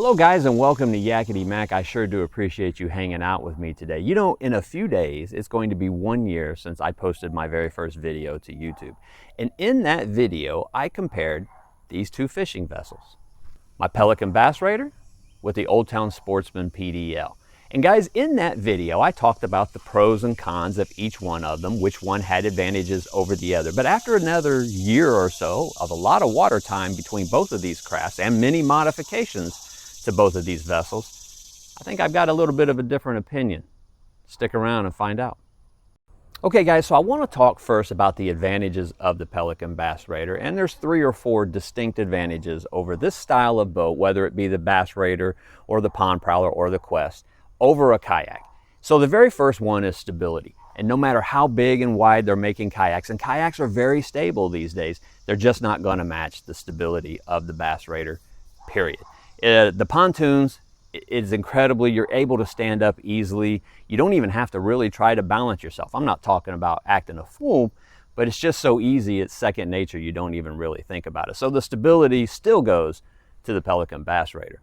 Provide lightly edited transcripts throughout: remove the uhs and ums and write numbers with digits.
Hello guys, and welcome to Yakety Mac. I sure do appreciate you hanging out with me today. You know, in a few days, it's going to be 1 year since I posted my very first video to YouTube. And in that video, I compared these two fishing vessels. My Pelican Bass Raider with the Old Town Sportsman PDL. And guys, in that video, I talked about the pros and cons of each one of them, which one had advantages over the other. But after another year or so of a lot of water time between both of these crafts and many modifications to both of these vessels, I think I've got a little bit of a different opinion. Stick around and find out. Okay guys, so I want to talk first about the advantages of the Pelican Bass Raider, and there's 3 or 4 distinct advantages over this style of boat, whether it be the Bass Raider or the Pond Prowler or the Quest, over a kayak. So the very first one is stability. And no matter how big and wide they're making kayaks, and kayaks are very stable these days, they're just not going to match the stability of the Bass Raider, period. The pontoons is incredibly, you're able to stand up easily. You don't even have to really try to balance yourself. I'm not talking about acting a fool, but it's just so easy, it's second nature, you don't even really think about it. So the stability still goes to the Pelican Bass Raider.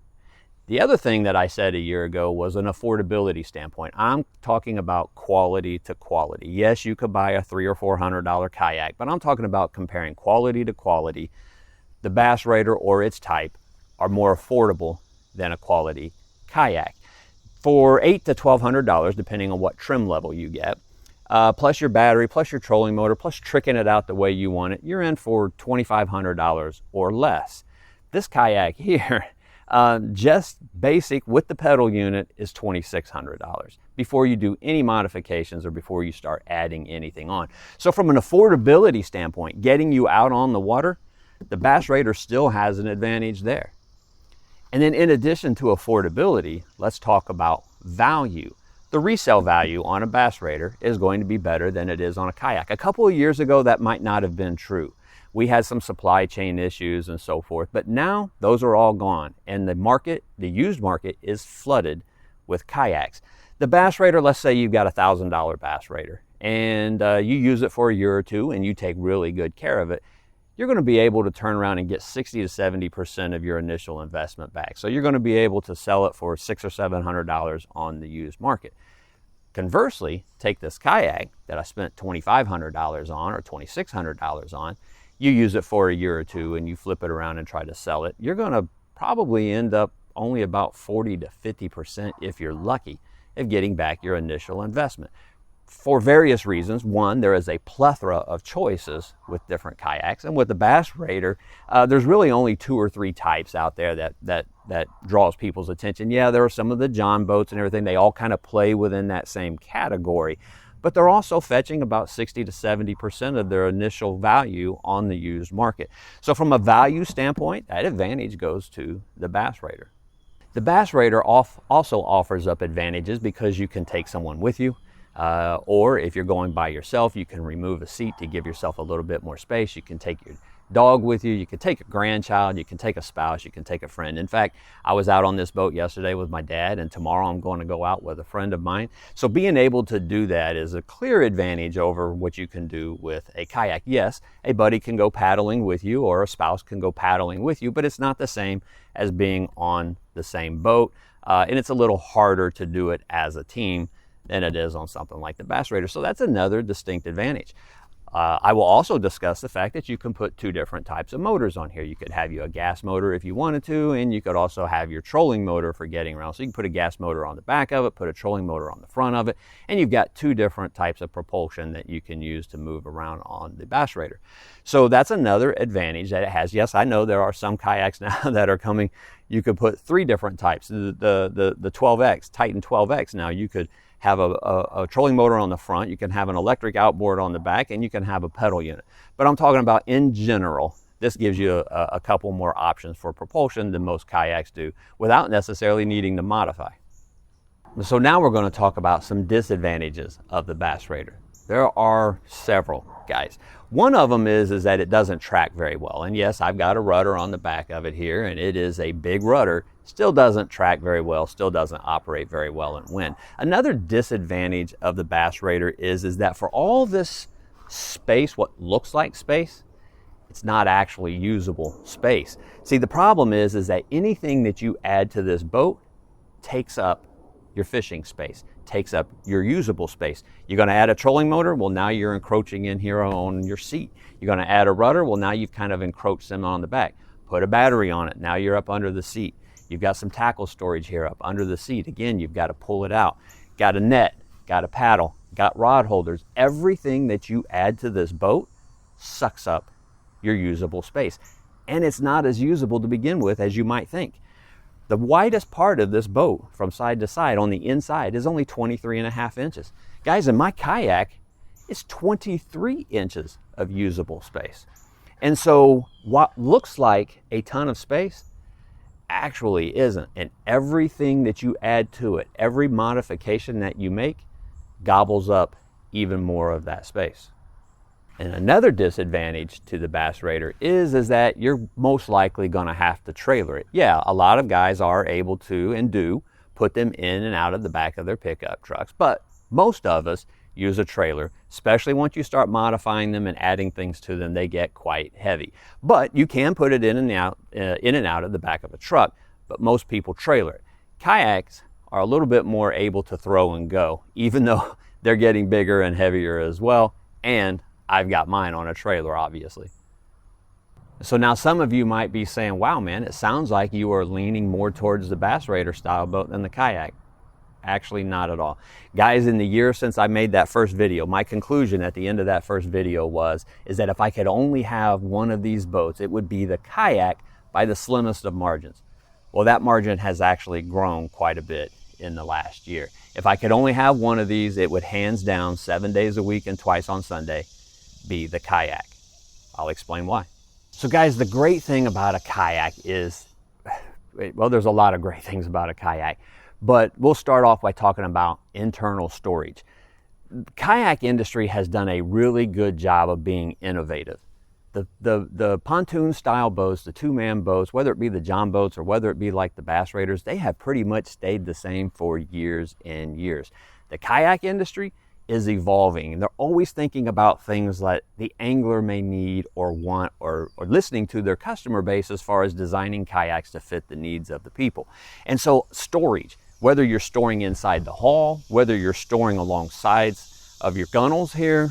The other thing that I said a year ago was an affordability standpoint. I'm talking about quality to quality. Yes, you could buy a $300 or $400 kayak, but I'm talking about comparing quality to quality. The Bass Raider or its type are more affordable than a quality kayak. For $800 to $1,200, depending on what trim level you get, plus your battery, plus your trolling motor, plus tricking it out the way you want it, you're in for $2,500 or less. This kayak here, just basic with the pedal unit, is $2,600 before you do any modifications or before you start adding anything on. So from an affordability standpoint, getting you out on the water, the Bass Raider still has an advantage there. And then in addition to affordability, let's talk about value. The resale value on a Bass Raider is going to be better than it is on a kayak. A couple of years ago, that might not have been true. We had some supply chain issues and so forth, but now those are all gone. And the market, the used market, is flooded with kayaks. The Bass Raider, let's say you've got a $1,000 Bass Raider and you use it for a year or two and you take really good care of it, you're going to be able to turn around and get 60 to 70% of your initial investment back. So you're going to be able to sell it for $600 or $700 on the used market. Conversely, take this kayak that I spent $2,500 on or $2,600 on, you use it for a year or two and you flip it around and try to sell it, you're going to probably end up only about 40 to 50%, if you're lucky, of getting back your initial investment. For various reasons. One, there is a plethora of choices with different kayaks, and with the Bass Raider, there's really only 2 or 3 types out there that draws people's attention. Yeah, there are some of the John boats and everything. They all kind of play within that same category, but they're also fetching about 60 to 70% of their initial value on the used market. So from a value standpoint, that advantage goes to the Bass Raider. The Bass Raider also offers up advantages because you can take someone with you. Or if you're going by yourself, you can remove a seat to give yourself a little bit more space. You can take your dog with you, you can take a grandchild, you can take a spouse, you can take a friend. In fact, I was out on this boat yesterday with my dad, and tomorrow I'm going to go out with a friend of mine. So being able to do that is a clear advantage over what you can do with a kayak. Yes, a buddy can go paddling with you or a spouse can go paddling with you, but it's not the same as being on the same boat, and it's a little harder to do it as a team than it is on something like the Bass Raider. So that's another distinct advantage. I will also discuss the fact that you can put 2 different types of motors on here. You could have a gas motor if you wanted to, and you could also have your trolling motor for getting around. So you can put a gas motor on the back of it, put a trolling motor on the front of it, and you've got 2 different types of propulsion that you can use to move around on the Bass Raider. So that's another advantage that it has. Yes, I know there are some kayaks now that are coming. You could put 3 different types. The 12X, Titan 12X, now you could have a trolling motor on the front, you can have an electric outboard on the back, and you can have a pedal unit. But I'm talking about in general, this gives you a couple more options for propulsion than most kayaks do without necessarily needing to modify. So now we're going to talk about some disadvantages of the Bass Raider. There are several, guys. One of them is that it doesn't track very well. And yes, I've got a rudder on the back of it here, and it is a big rudder. Still doesn't track very well, still doesn't operate very well in wind. Another disadvantage of the Bass Raider is that for all this space, what looks like space, It's not actually usable space. See, the problem is that anything that you add to this boat takes up your fishing space, takes up your usable space. You're going to add a trolling motor, well, now you're encroaching in here on your seat. You're going to add a rudder, well, now you've kind of encroached them on the back. Put a battery on it, now you're up under the seat. You've got some tackle storage here up under the seat. Again, you've got to pull it out. Got a net, got a paddle, got rod holders. Everything that you add to this boat sucks up your usable space. And it's not as usable to begin with as you might think. The widest part of this boat from side to side on the inside is only 23.5 inches. Guys, in my kayak, it's 23 inches of usable space. And so what looks like a ton of space actually isn't. And everything that you add to it, every modification that you make, gobbles up even more of that space. And another disadvantage to the Bass Raider is that you're most likely going to have to trailer it. Yeah, a lot of guys are able to and do put them in and out of the back of their pickup trucks, but most of us use a trailer, especially once you start modifying them and adding things to them, they get quite heavy. But you can put it in and out of the back of a truck, but most people trailer it. Kayaks are a little bit more able to throw and go, even though they're getting bigger and heavier as well, and I've got mine on a trailer, obviously. So now some of you might be saying, wow, man, it sounds like you are leaning more towards the Bass Raider style boat than the kayak. Actually, not at all. Guys, in the year since I made that first video, my conclusion at the end of that first video is that if I could only have one of these boats, it would be the kayak by the slimmest of margins. Well, that margin has actually grown quite a bit in the last year. If I could only have one of these, it would hands down 7 days a week and twice on Sunday be the kayak. I'll explain why. So guys, the great thing about a kayak is, well, there's a lot of great things about a kayak, but we'll start off by talking about internal storage. The kayak industry has done a really good job of being innovative. The pontoon style boats, the two-man boats, whether it be the John boats or whether it be like the Bass Raiders, they have pretty much stayed the same for years and years. The kayak industry is evolving, and they're always thinking about things that the angler may need or want, or listening to their customer base as far as designing kayaks to fit the needs of the people. And so storage, whether you're storing inside the hull, whether you're storing along sides of your gunnels here,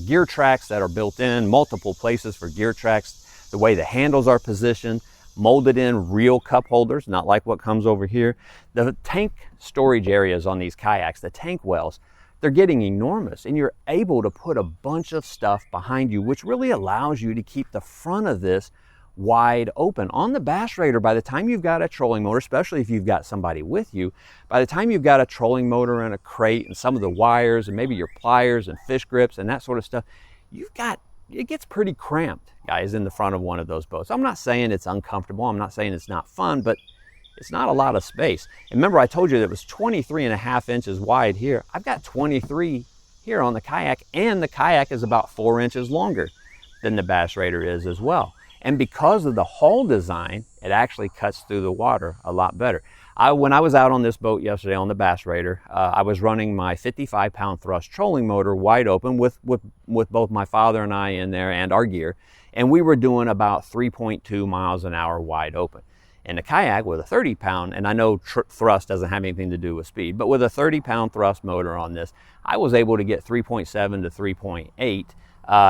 gear tracks that are built in, multiple places for gear tracks, the way the handles are positioned, molded in real cup holders, not like what comes over here. The tank storage areas on these kayaks, the tank wells, they're getting enormous, and you're able to put a bunch of stuff behind you, which really allows you to keep the front of this wide open. On the Bass Raider, by the time you've got a trolling motor, especially if you've got somebody with you, by the time you've got a trolling motor and a crate and some of the wires and maybe your pliers and fish grips and that sort of stuff, it gets pretty cramped, guys, in the front of one of those boats. I'm not saying it's uncomfortable. I'm not saying it's not fun, but it's not a lot of space. And remember, I told you that it was 23.5 inches wide here. I've got 23 here on the kayak, and the kayak is about 4 inches longer than the Bass Raider is as well. And because of the hull design, it actually cuts through the water a lot better. When I was out on this boat yesterday on the Bass Raider, I was running my 55-pound thrust trolling motor wide open with both my father and I in there and our gear, and we were doing about 3.2 miles an hour wide open. In a kayak with a 30-pound, and I know thrust doesn't have anything to do with speed, but with a 30-pound thrust motor on this, I was able to get 3.7 to 3.8,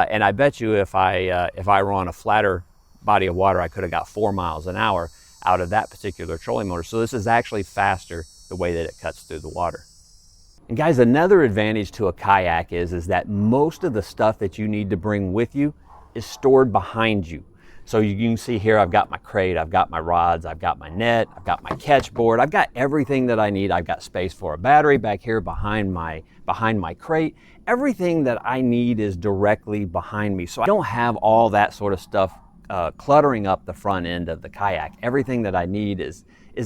and I bet you if I were on a flatter body of water, I could have got 4 miles an hour out of that particular trolling motor. So this is actually faster the way that it cuts through the water. And guys, another advantage to a kayak is that most of the stuff that you need to bring with you is stored behind you. So you can see here, I've got my crate, I've got my rods, I've got my net, I've got my catch board, I've got everything that I need. I've got space for a battery back here behind my crate. Everything that I need is directly behind me. So I don't have all that sort of stuff cluttering up the front end of the kayak. Everything that I need is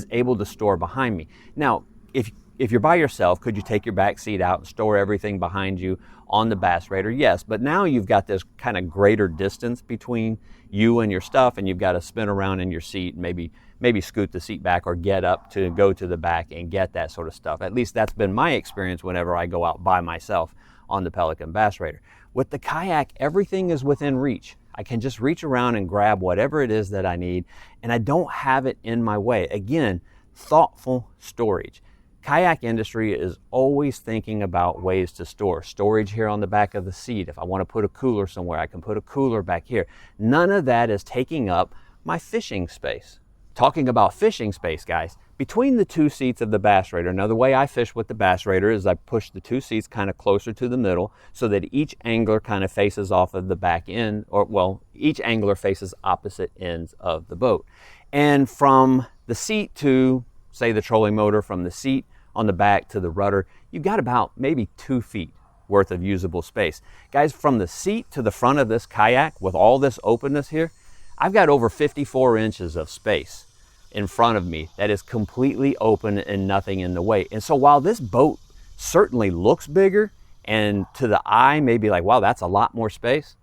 able to store behind me. Now, if you're by yourself, could you take your back seat out and store everything behind you on the Bass Raider? Yes, but now you've got this kind of greater distance between you and your stuff, and you've got to spin around in your seat and maybe scoot the seat back or get up to go to the back and get that sort of stuff. At least that's been my experience whenever I go out by myself on the Pelican Bass Raider. With the kayak, everything is within reach. I can just reach around and grab whatever it is that I need, and I don't have it in my way. Again, thoughtful storage. Kayak industry is always thinking about ways to store. Storage here on the back of the seat. If I want to put a cooler somewhere, I can put a cooler back here. None of that is taking up my fishing space. Talking about fishing space, guys, between the two seats of the Bass Raider, now the way I fish with the Bass Raider is I push the two seats kind of closer to the middle so that each angler kind of faces off of the back end, or well, each angler faces opposite ends of the boat. And from the seat to, say, the trolling motor, from the seat on the back to the rudder, you've got about maybe 2 feet worth of usable space. Guys, from the seat to the front of this kayak with all this openness here, I've got over 54 inches of space in front of me that is completely open and nothing in the way. And so while this boat certainly looks bigger and to the eye may be like, wow, that's a lot more space,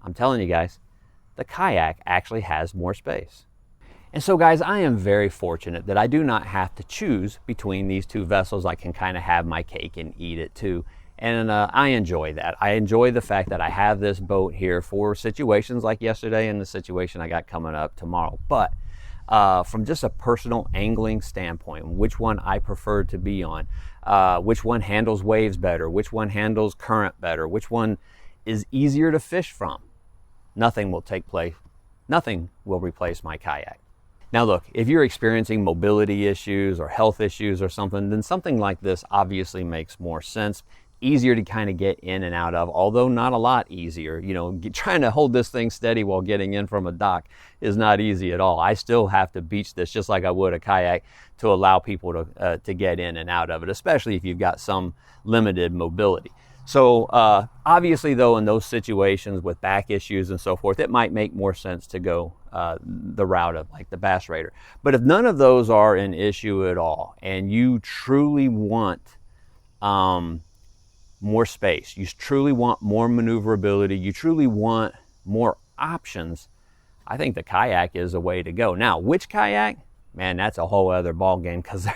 I'm telling you guys, the kayak actually has more space. And so guys, I am very fortunate that I do not have to choose between these two vessels. I can kind of have my cake and eat it too. And I enjoy that. I enjoy the fact that I have this boat here for situations like yesterday and the situation I got coming up tomorrow. But from just a personal angling standpoint, which one I prefer to be on, which one handles waves better, which one handles current better, which one is easier to fish from, nothing will take place. Nothing will replace my kayak. Now look, if you're experiencing mobility issues or health issues or something, then something like this obviously makes more sense. Easier to kind of get in and out of, although not a lot easier. You know, trying to hold this thing steady while getting in from a dock is not easy at all. I still have to beach this just like I would a kayak to allow people to get in and out of it, especially if you've got some limited mobility. So obviously though, in those situations with back issues and so forth, it might make more sense to go the route of like the Bass Raider. But if none of those are an issue at all, and you truly want more space, you truly want more maneuverability, you truly want more options, I think the kayak is a way to go. Now, which kayak? Man, that's a whole other ball game, because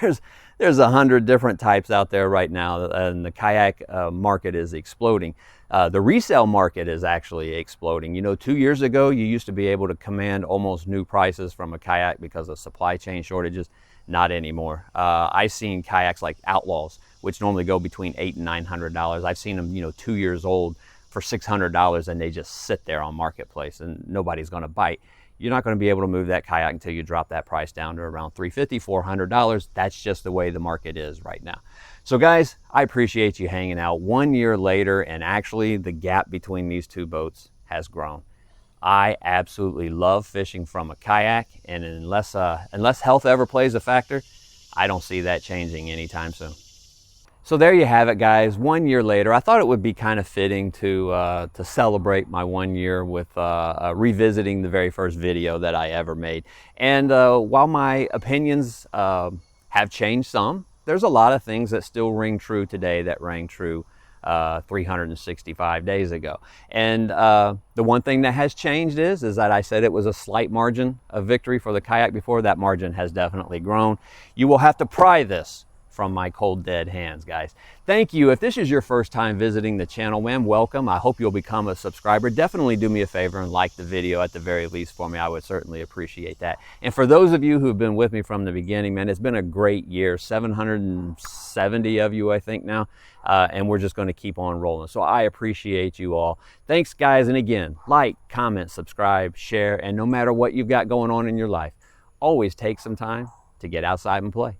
there's 100 different types out there right now, and the kayak market is exploding. The resale market is actually exploding. You know, 2 years ago, you used to be able to command almost new prices from a kayak because of supply chain shortages. Not anymore. I've seen kayaks like Outlaws, which normally go between $800 and $900. I've seen them, you know, 2 years old for $600, and they just sit there on Marketplace and nobody's going to bite. You're not going to be able to move that kayak until you drop that price down to around $350, $400. That's just the way the market is right now. So guys, I appreciate you hanging out. 1 year later, and actually the gap between these two boats has grown. I absolutely love fishing from a kayak, and unless health ever plays a factor, I don't see that changing anytime soon. So there you have it, guys. 1 year later, I thought it would be kind of fitting to celebrate my 1 year with revisiting the very first video that I ever made. And while my opinions have changed some, there's a lot of things that still ring true today that rang true 365 days ago. And the one thing that has changed is that I said it was a slight margin of victory for the kayak before. That margin has definitely grown. You will have to pry this from my cold dead hands, guys. Thank you. If this is your first time visiting the channel, man, welcome. I hope you'll become a subscriber. Definitely do me a favor and like the video at the very least for me. I would certainly appreciate that. And for those of you who've been with me from the beginning, man, it's been a great year. 770 of you, I think now. And we're just going to keep on rolling. So I appreciate you all. Thanks, guys. And again, like, comment, subscribe, share, and no matter what you've got going on in your life, always take some time to get outside and play.